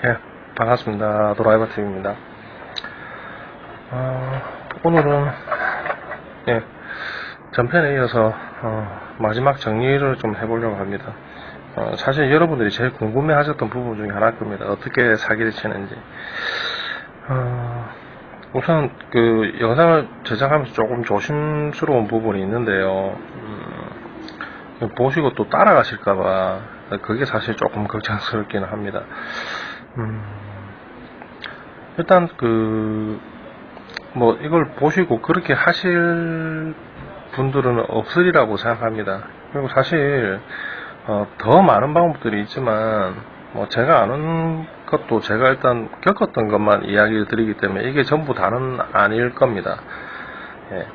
예, 반갑습니다. 도라이버TV입니다. 오늘은, 예, 전편에 이어서, 마지막 정리를 좀 해보려고 합니다. 사실 여러분들이 제일 궁금해 하셨던 부분 중에 하나일 겁니다. 어떻게 사기를 치는지. 우선, 영상을 제작하면서 조금 조심스러운 부분이 있는데요. 보시고 또 따라가실까봐, 그게 사실 조금 걱정스럽기는 합니다. 일단 이걸 보시고 그렇게 하실 분들은 없으리라고 생각합니다. 그리고 사실 더 많은 방법들이 있지만 제가 아는 것도 제가 일단 겪었던 것만 이야기를 드리기 때문에 이게 전부 다는 아닐 겁니다. 예.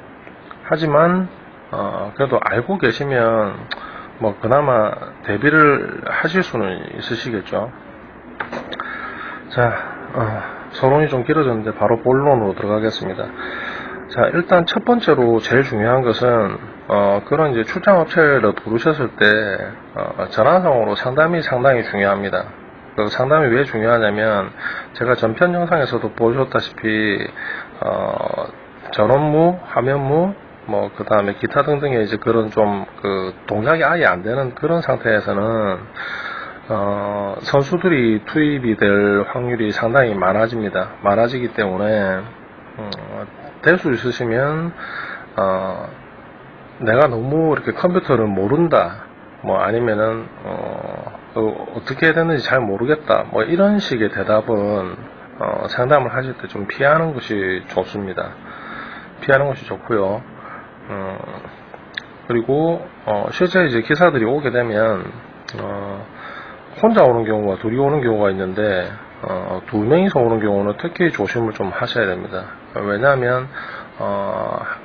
하지만 그래도 알고 계시면 그나마 대비를 하실 수는 있으시겠죠. 자, 서론이 좀 길어졌는데 바로 본론으로 들어가겠습니다. 자, 일단 첫 번째로 제일 중요한 것은 그런 이제 출장업체를 부르셨을 때 전화상으로 상담이 상당히 중요합니다. 그 상담이 왜 중요하냐면 제가 전편 영상에서도 보셨다시피 전원무, 화면무, 그 다음에 기타 등등의 이제 그런 좀 동작이 아예 안 되는 그런 상태에서는 선수들이 투입이 될 확률이 상당히 많아지기 때문에 될 수 있으시면 내가 너무 이렇게 컴퓨터를 모른다, 아니면은 어떻게 됐는지 잘 모르겠다, 이런 식의 대답은 상담을 하실 때 좀 피하는 것이 좋습니다. 피하는 것이 좋고요. 그리고 실제 이제 기사들이 오게 되면 혼자 오는 경우가 둘이 오는 경우가 있는데 두 명이서 오는 경우는 특히 조심을 좀 하셔야 됩니다. 왜냐하면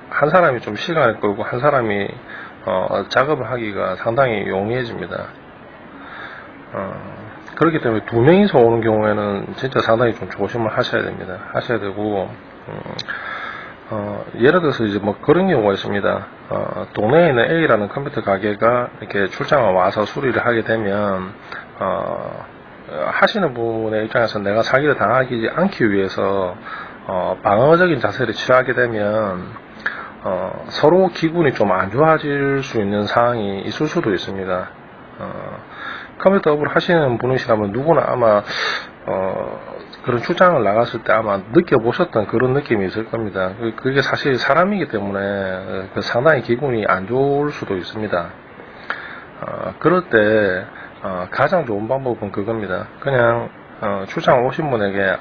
한 사람이 좀 시간을 끌고 한 사람이 작업을 하기가 상당히 용이해집니다. 그렇기 때문에 두 명이서 오는 경우에는 진짜 상당히 좀 조심을 하셔야 됩니다. 하셔야 되고 예를 들어서 이제 그런 경우가 있습니다. 동네에 있는 A라는 컴퓨터 가게가 이렇게 출장을 와서 수리를 하게 되면 하시는 분의 입장에서 내가 사기를 당하지 않기 위해서 방어적인 자세를 취하게 되면 서로 기분이 좀 안 좋아질 수 있는 상황이 있을 수도 있습니다. 컴퓨터업을 하시는 분이시라면 누구나 아마 그런 출장을 나갔을 때 아마 느껴보셨던 그런 느낌이 있을 겁니다. 그게 사실 사람이기 때문에 상당히 기분이 안 좋을 수도 있습니다. 그럴 때 가장 좋은 방법은 그겁니다. 그냥 출장 오신 분에게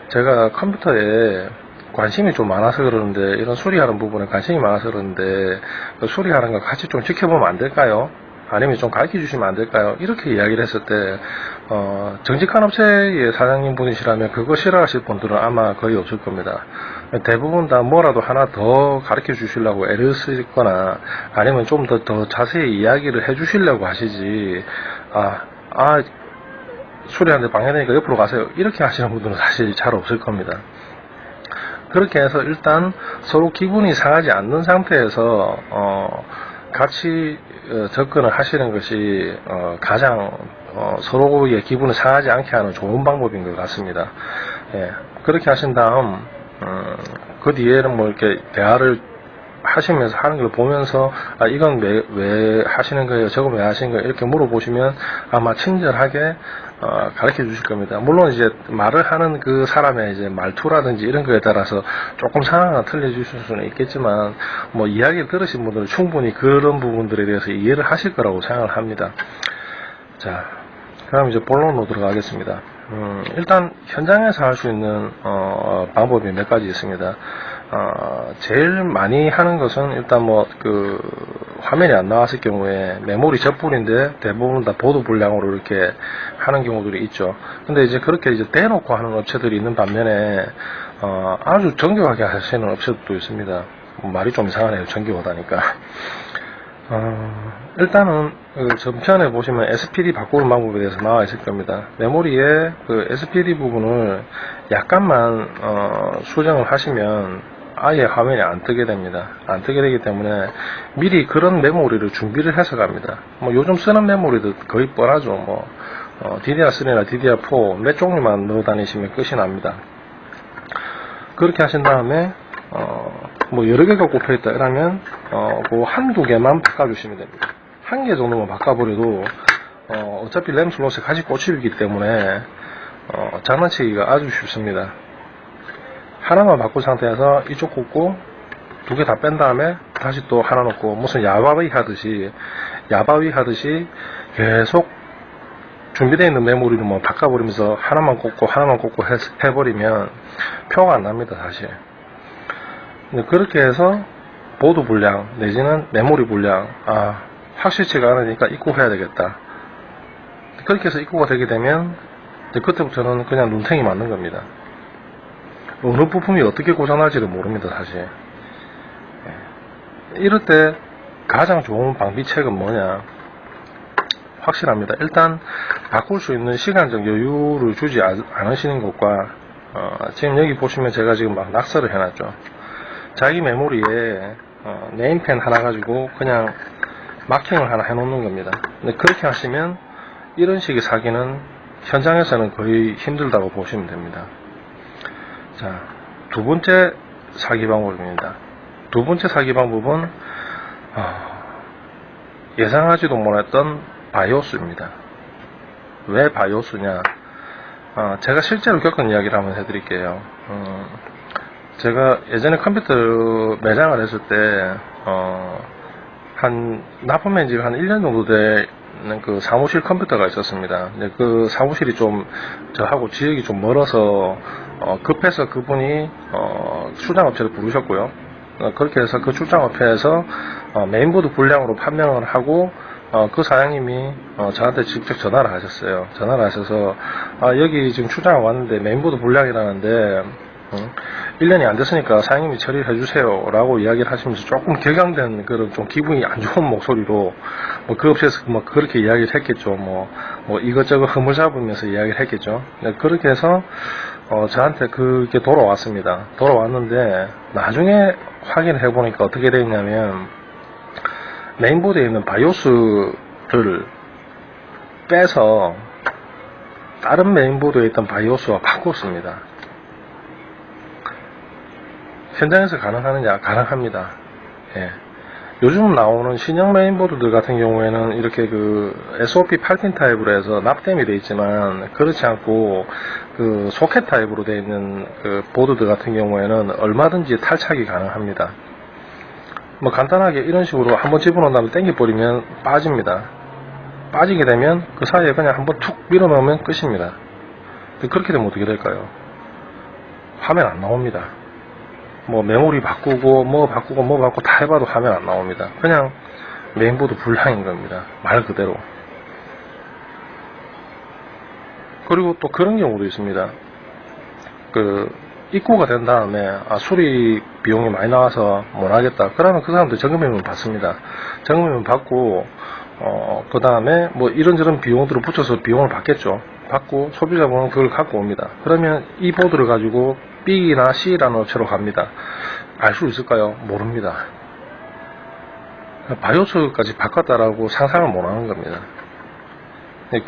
제가 컴퓨터에 관심이 좀 많아서 그러는데, 이런 수리하는 부분에 관심이 많아서 그러는데 수리하는 거 같이 좀 지켜보면 안 될까요? 아니면 좀 가르쳐 주시면 안 될까요? 이렇게 이야기를 했을 때 정직한 업체의 사장님 분이시라면 그거 싫어하실 분들은 아마 거의 없을 겁니다. 대부분 다 뭐라도 하나 더 가르쳐 주시려고 애를 쓰거나 아니면 좀 더 자세히 이야기를 해 주시려고 하시지, 수리하는데 방해되니까 옆으로 가세요, 이렇게 하시는 분들은 사실 잘 없을 겁니다. 그렇게 해서 일단 서로 기분이 상하지 않는 상태에서 같이 접근을 하시는 것이 가장 서로의 기분을 상하지 않게 하는 좋은 방법인 것 같습니다. 예, 그렇게 하신 다음 그 뒤에는 이렇게 대화를 하시면서 하는 걸 보면서 이건 왜 하시는 거예요? 저건 왜 하시는 거예요? 이렇게 물어보시면 아마 친절하게 가르쳐 주실 겁니다. 물론 이제 말을 하는 그 사람의 이제 말투라든지 이런 거에 따라서 조금 상황은 틀려주실 수는 있겠지만 이야기를 들으신 분들은 충분히 그런 부분들에 대해서 이해를 하실 거라고 생각을 합니다. 자, 그럼 이제 본론으로 들어가겠습니다. 일단 현장에서 할 수 있는 방법이 몇 가지 있습니다. 제일 많이 하는 것은 일단 화면이 안 나왔을 경우에 메모리 젖불인데 대부분 다 보도 불량으로 이렇게 하는 경우들이 있죠. 근데 이제 그렇게 이제 대놓고 하는 업체들이 있는 반면에 아주 정교하게 하시는 업체들도 있습니다. 말이 좀 이상하네요, 정교하다니까. 일단은 전편에 보시면 SPD 바꾸는 방법에 대해서 나와 있을 겁니다. 메모리에 SPD 부분을 약간만 수정을 하시면 아예 화면이 안 뜨게 됩니다. 안 뜨게 되기 때문에 미리 그런 메모리를 준비를 해서 갑니다. 요즘 쓰는 메모리도 거의 뻔하죠. DDR3나 DDR4 몇 종류만 넣어 다니시면 끝이 납니다. 그렇게 하신 다음에 뭐 여러 개가 꼽혀 있다 이러면 그 한두 개만 바꿔주시면 됩니다. 한 개 정도만 바꿔버려도 어차피 램 슬롯에 같이 꽂히기 때문에 장난치기가 아주 쉽습니다. 하나만 바꾼 상태에서 이쪽 꽂고 두 개 다 뺀 다음에 다시 또 하나 놓고 무슨 야바위 하듯이 계속 준비되어 있는 메모리를 뭐 바꿔버리면서 하나만 꽂고 해버리면 표가 안 납니다, 사실. 그렇게 해서 보드 분량 내지는 메모리 분량 확실치가 않으니까 입고해야 되겠다. 그렇게 해서 입고가 되게 되면 그때부터는 그냥 눈탱이 맞는 겁니다. 어느 부품이 어떻게 고장날지를 모릅니다, 사실. 이럴 때 가장 좋은 방비책은 뭐냐? 확실합니다. 일단 바꿀 수 있는 시간적 여유를 주지 않으시는 것과 지금 여기 보시면 제가 지금 막 낙서를 해놨죠. 자기 메모리에 네임펜 하나 가지고 그냥 마킹을 하나 해놓는 겁니다. 근데 그렇게 하시면 이런 식의 사기는 현장에서는 거의 힘들다고 보시면 됩니다. 자, 두 번째 사기 방법입니다. 두 번째 사기 방법은 예상하지도 못했던 바이오스입니다. 왜 바이오스냐? 제가 실제로 겪은 이야기를 한번 해드릴게요. 제가 예전에 컴퓨터 매장을 했을 때 납품한 지 한 1년 정도 되는 그 사무실 컴퓨터가 있었습니다. 근데 그 사무실이 좀 저하고 지역이 좀 멀어서 급해서 그분이 출장업체를 부르셨고요. 그렇게 해서 그 출장업체에서 메인보드 불량으로 판명을 하고 그 사장님이 저한테 직접 전화를 하셨어요. 전화를 하셔서 여기 지금 출장을 왔는데 메인보드 불량이라는데 1년이 안 됐으니까 사장님이 처리를 해주세요 라고 이야기를 하시면서 조금 격양된 그런 좀 기분이 안 좋은 목소리로 그 업체에서 그렇게 이야기를 했겠죠. 뭐 이것저것 허물 잡으면서 이야기를 했겠죠. 그렇게 해서 저한테 그게 돌아왔습니다. 돌아왔는데 나중에 확인을 해보니까 어떻게 되어 있냐면 메인보드에 있는 바이오스를 빼서 다른 메인보드에 있던 바이오스와 바꿨습니다. 현장에서 가능하느냐? 가능합니다. 예. 요즘 나오는 신형 메인보드들 같은 경우에는 이렇게 그 SOP 8핀 타입으로 해서 납땜이 되어 있지만 그렇지 않고 그 소켓 타입으로 되어 있는 그 보드들 같은 경우에는 얼마든지 탈착이 가능합니다. 뭐 간단하게 이런 식으로 한번 집어넣은 다음에 당겨버리면 빠집니다. 빠지게 되면 그 사이에 그냥 한번 툭 밀어넣으면 끝입니다. 그렇게 되면 어떻게 될까요? 화면 안 나옵니다. 뭐 메모리 바꾸고 뭐 바꾸고 다 해봐도 화면 안 나옵니다. 그냥 메인보드 불량인 겁니다. 말 그대로. 그리고 또 그런 경우도 있습니다. 입고가 된 다음에 수리 비용이 많이 나와서 못하겠다. 그러면 그 사람들 점검해면 받습니다. 점검해면 받고 그 다음에 뭐 이런저런 비용들을 붙여서 비용을 받겠죠. 받고 소비자분은 그걸 갖고 옵니다. 그러면 이 보드를 가지고 B나 C라는 업체로 갑니다. 알 수 있을까요? 모릅니다. 바이오스까지 바꿨다라고 상상을 못하는 겁니다.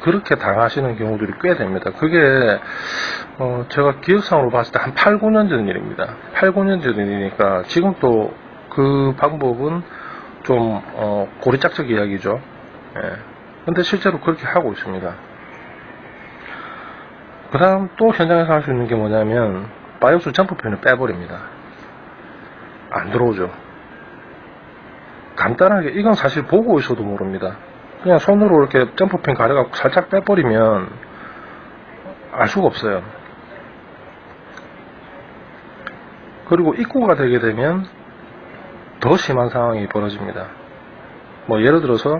그렇게 당하시는 경우들이 꽤 됩니다. 그게 제가 기억상으로 봤을 때 한 8, 9년 전 일입니다. 8, 9년 전 일이니까 지금 또 그 방법은 좀 고리짝적 이야기죠. 근데 실제로 그렇게 하고 있습니다. 그 다음 또 현장에서 할 수 있는 게 뭐냐면 바이오스 점프핀을 빼버립니다. 안 들어오죠. 간단하게 이건 사실 보고 있어도 모릅니다. 그냥 손으로 이렇게 점프핀 가려갖고 살짝 빼버리면 알 수가 없어요. 그리고 입고가 되게 되면 더 심한 상황이 벌어집니다. 뭐 예를 들어서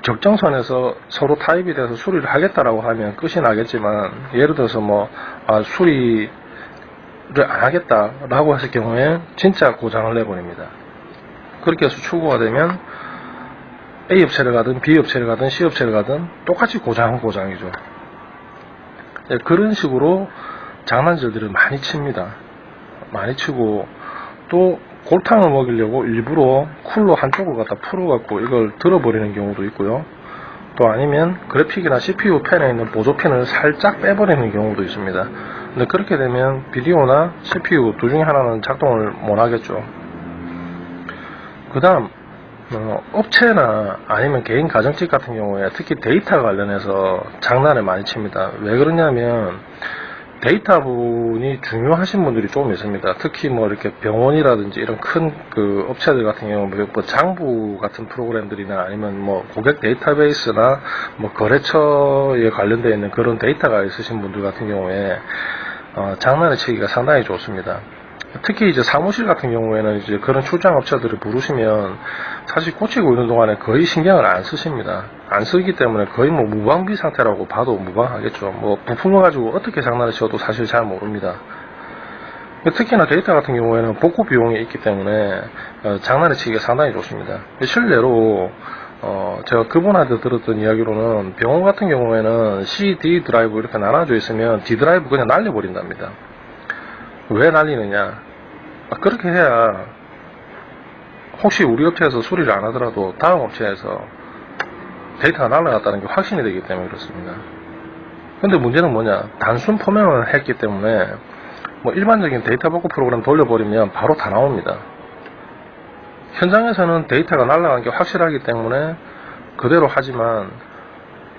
적정선에서 서로 타입이 돼서 수리를 하겠다라고 하면 끝이 나겠지만 예를 들어서 수리를 안 하겠다라고 했을 경우에 진짜 고장을 내버립니다. 그렇게 해서 출고가 되면 A 업체를 가든 B 업체를 가든 C 업체를 가든 똑같이 고장은 고장이죠. 그런 식으로 장난질들을 많이 칩니다. 많이 치고 또 골탕을 먹이려고 일부러 쿨러 한쪽을 갖다 풀어갖고 이걸 들어버리는 경우도 있고요. 또 아니면 그래픽이나 CPU 펜에 있는 보조핀을 살짝 빼버리는 경우도 있습니다. 근데 그렇게 되면 비디오나 CPU 둘 중에 하나는 작동을 못하겠죠. 그 다음 업체나 아니면 개인 가정집 같은 경우에 특히 데이터 관련해서 장난을 많이 칩니다. 왜 그러냐면 데이터 부분이 중요하신 분들이 조금 있습니다. 특히 뭐 이렇게 병원이라든지 이런 큰 그 업체들 같은 경우 뭐 장부 같은 프로그램들이나 아니면 뭐 고객 데이터베이스나 뭐 거래처에 관련되어 있는 그런 데이터가 있으신 분들 같은 경우에 장난을 치기가 상당히 좋습니다. 특히 이제 사무실 같은 경우에는 이제 그런 출장 업체들을 부르시면 사실 고치고 있는 동안에 거의 신경을 안 쓰십니다. 안 쓰기 때문에 거의 뭐 무방비 상태라고 봐도 무방하겠죠. 뭐 부품을 가지고 어떻게 장난을 쳐도 사실 잘 모릅니다. 특히나 데이터 같은 경우에는 복구 비용이 있기 때문에 장난을 치기가 상당히 좋습니다. 실례로 제가 그분한테 들었던 이야기로는 병원 같은 경우에는 C, D 드라이브 이렇게 나눠져 있으면 D 드라이브 그냥 날려버린답니다. 왜 날리느냐? 그렇게 해야 혹시 우리 업체에서 수리를 안 하더라도 다음 업체에서 데이터가 날아갔다는 게 확신이 되기 때문에 그렇습니다. 근데 문제는 뭐냐? 단순 포맷을 했기 때문에 뭐 일반적인 데이터 복구 프로그램 돌려버리면 바로 다 나옵니다. 현장에서는 데이터가 날아간 게 확실하기 때문에 그대로 하지만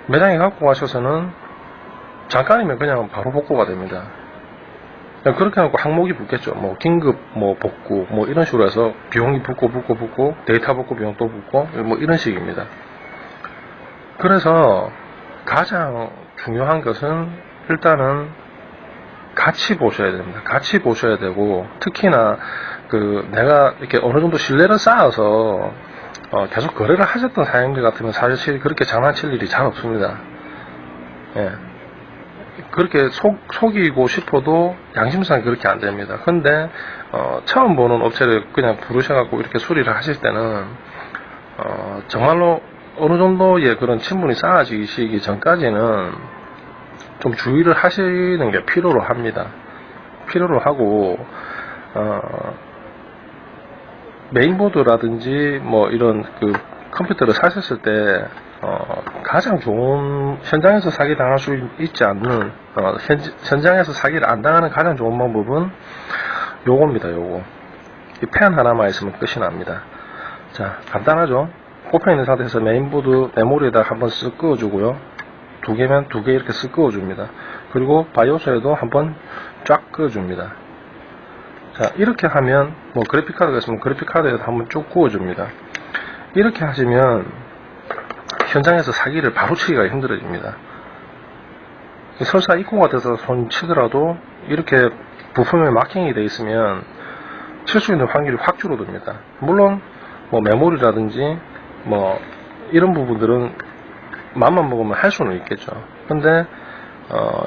매장에 갖고 가셔서는 잠깐이면 그냥 바로 복구가 됩니다. 그렇게 해놓고 항목이 붙겠죠. 뭐 긴급 뭐 복구 뭐 이런 식으로 해서 비용이 붙고 데이터 복구 비용 또 붙고 뭐 이런 식입니다. 그래서 가장 중요한 것은 일단은 같이 보셔야 됩니다. 같이 보셔야 되고 특히나 그 내가 이렇게 어느 정도 신뢰를 쌓아서 계속 거래를 하셨던 사장님들 같으면 사실 그렇게 장난칠 일이 잘 없습니다. 예. 그렇게 속이고 싶어도 양심상 그렇게 안 됩니다. 근데 처음 보는 업체를 그냥 부르셔갖고 이렇게 수리를 하실 때는 정말로 어느 정도의 그런 친분이 쌓아지기 전까지는 좀 주의를 하시는 게 필요로 합니다. 필요로 하고 메인보드라든지 뭐 이런 그 컴퓨터를 사셨을 때 가장 좋은 현장에서 사기 당할 수 있지 않는 현장에서 사기를 안 당하는 가장 좋은 방법은 요겁니다. 요거 이 펜 하나만 있으면 끝이 납니다. 자, 간단하죠. 꼽혀 있는 상태에서 메인보드 메모리에다 한번 쓱 그어주고요. 두 개면 두 개 이렇게 쓱 그어줍니다. 그리고 바이오스에도 한번 쫙 그어줍니다. 자, 이렇게 하면 뭐 그래픽카드가 있으면 그래픽카드에도 한번 쭉 그어줍니다. 이렇게 하시면 현장에서 사기를 바로 치기가 힘들어집니다. 설사 입고가 돼서 손 치더라도 이렇게 부품에 마킹이 되어 있으면 칠 수 있는 확률이 확 줄어듭니다. 물론 뭐 메모리라든지 뭐 이런 부분들은 맘만 먹으면 할 수는 있겠죠. 근데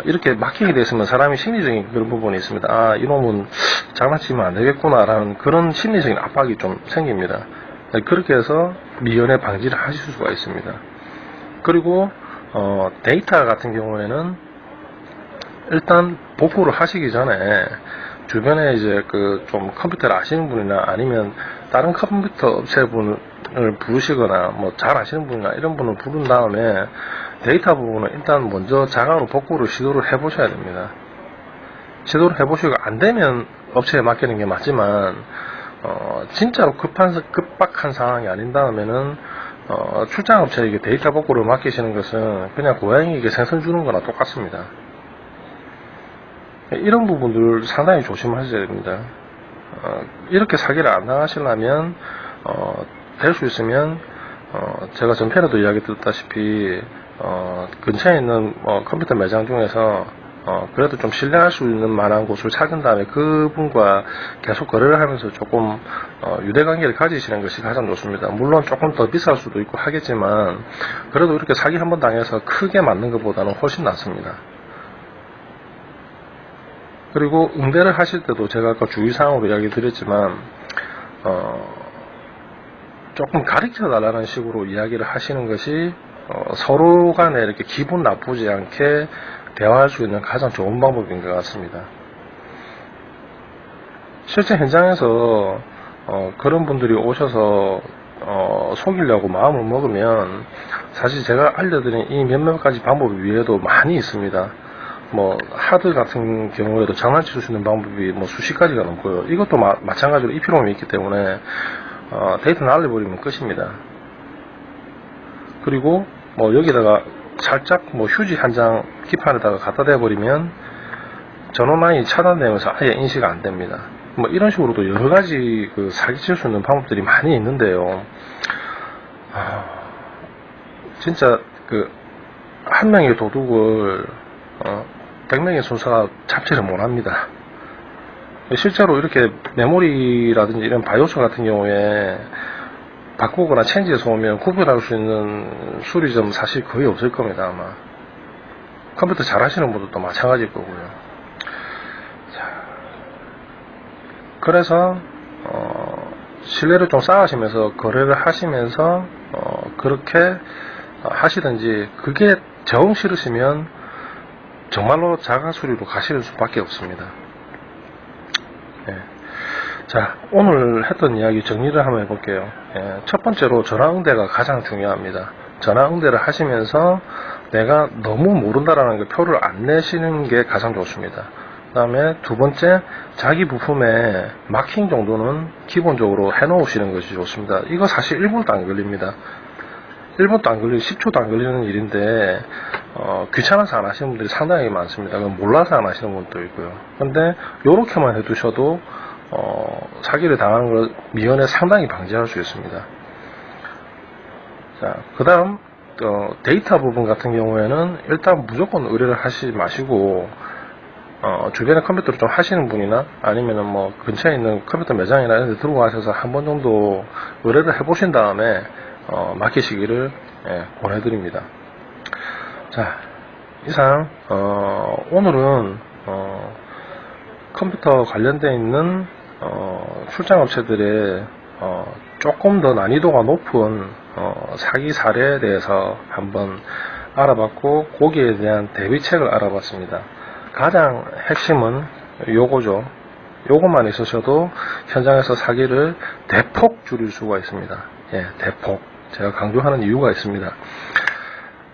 이렇게 마킹이 되어 있으면 사람이 심리적인 그런 부분이 있습니다. 아, 이놈은 장난치면 안 되겠구나 라는 그런 심리적인 압박이 좀 생깁니다. 그렇게 해서 미연에 방지를 하실 수가 있습니다. 그리고 데이터 같은 경우에는 일단 복구를 하시기 전에 주변에 이제 그 좀 컴퓨터를 아시는 분이나 아니면 다른 컴퓨터 업체분을 부르시거나 뭐 잘 아시는 분이나 이런 분을 부른 다음에 데이터 부분은 일단 먼저 자가로 복구를 시도를 해 보셔야 됩니다. 시도를 해 보시고 안 되면 업체에 맡기는 게 맞지만 진짜로 급박한 상황이 아닌 다음에는 출장업체에게 데이터 복구를 맡기시는 것은 그냥 고양이에게 생선 주는 거나 똑같습니다. 이런 부분들 상당히 조심하셔야 됩니다. 이렇게 사기를 안 당하시려면 될 수 있으면 제가 전편에도 이야기 드렸다시피 근처에 있는 컴퓨터 매장 중에서 그래도 좀 신뢰할 수 있는 만한 곳을 찾은 다음에 그분과 계속 거래를 하면서 조금 유대관계를 가지시는 것이 가장 좋습니다. 물론 조금 더 비쌀 수도 있고 하겠지만 그래도 이렇게 사기 한번 당해서 크게 맞는 것보다는 훨씬 낫습니다. 그리고 응대를 하실 때도 제가 아까 주의사항으로 이야기 드렸지만 조금 가르쳐 달라는 식으로 이야기를 하시는 것이 서로 간에 이렇게 기분 나쁘지 않게 대화할 수 있는 가장 좋은 방법인 것 같습니다. 실제 현장에서 그런 분들이 오셔서 속이려고 마음을 먹으면 사실 제가 알려드린 이 몇몇 가지 방법 외에도 많이 있습니다. 뭐 하드 같은 경우에도 장난칠 수 있는 방법이 뭐 수십 가지가 넘고요. 이것도 마찬가지로 EEPROM이 있기 때문에 데이터 날려버리면 끝입니다. 그리고 뭐 여기다가 살짝 뭐 휴지 한 장 기판에다가 갖다 대버리면 전원 라인이 차단되면서 아예 인식이 안 됩니다. 뭐 이런 식으로도 여러 가지 그 사기칠 수 있는 방법들이 많이 있는데요. 진짜 그 한 명의 도둑을 100명의 순사가 잡지를 못합니다. 실제로 이렇게 메모리라든지 이런 바이오스 같은 경우에 바꾸거나 체인지해서 오면 구별할 수 있는 수리점 사실 거의 없을 겁니다. 아마 컴퓨터 잘 하시는 분들도 마찬가지일 거고요. 자, 그래서 신뢰를 좀 쌓으시면서 거래를 하시면서 그렇게 하시든지, 그게 정 싫으시면 정말로 자가수리로 가실 수밖에 없습니다. 예. 자, 오늘 했던 이야기 정리를 한번 해볼게요. 예, 첫 번째로 전화응대가 가장 중요합니다. 전화응대를 하시면서 내가 너무 모른다라는 게 표를 안 내시는 게 가장 좋습니다. 그 다음에 두 번째, 자기 부품에 마킹 정도는 기본적으로 해놓으시는 것이 좋습니다. 이거 사실 1분도 안 걸립니다. 1분도 안 걸리고 10초도 안 걸리는 일인데 귀찮아서 안 하시는 분들이 상당히 많습니다. 몰라서 안 하시는 분도 있고요. 근데 요렇게만 해두셔도 사기를 당하는 걸 미연에 상당히 방지할 수 있습니다. 자, 그 다음 데이터 부분 같은 경우에는 일단 무조건 의뢰를 하시지 마시고 주변에 컴퓨터를 좀 하시는 분이나 아니면은 뭐 근처에 있는 컴퓨터 매장이나 이런 데 들고 가셔서 한 번 정도 의뢰를 해보신 다음에 맡기시기를 권해드립니다. 자, 이상 오늘은 컴퓨터 관련되어 있는 출장업체들의 조금 더 난이도가 높은 사기 사례에 대해서 한번 알아봤고, 거기에 대한 대비책을 알아봤습니다. 가장 핵심은 요거죠. 요것만 있으셔도 현장에서 사기를 대폭 줄일 수가 있습니다. 예, 대폭. 제가 강조하는 이유가 있습니다.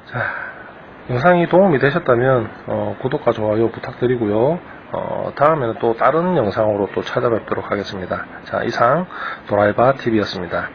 자, 영상이 도움이 되셨다면 구독과 좋아요 부탁드리고요. 다음에는 또 다른 영상으로 또 찾아뵙도록 하겠습니다. 자, 이상 도라이바 TV였습니다.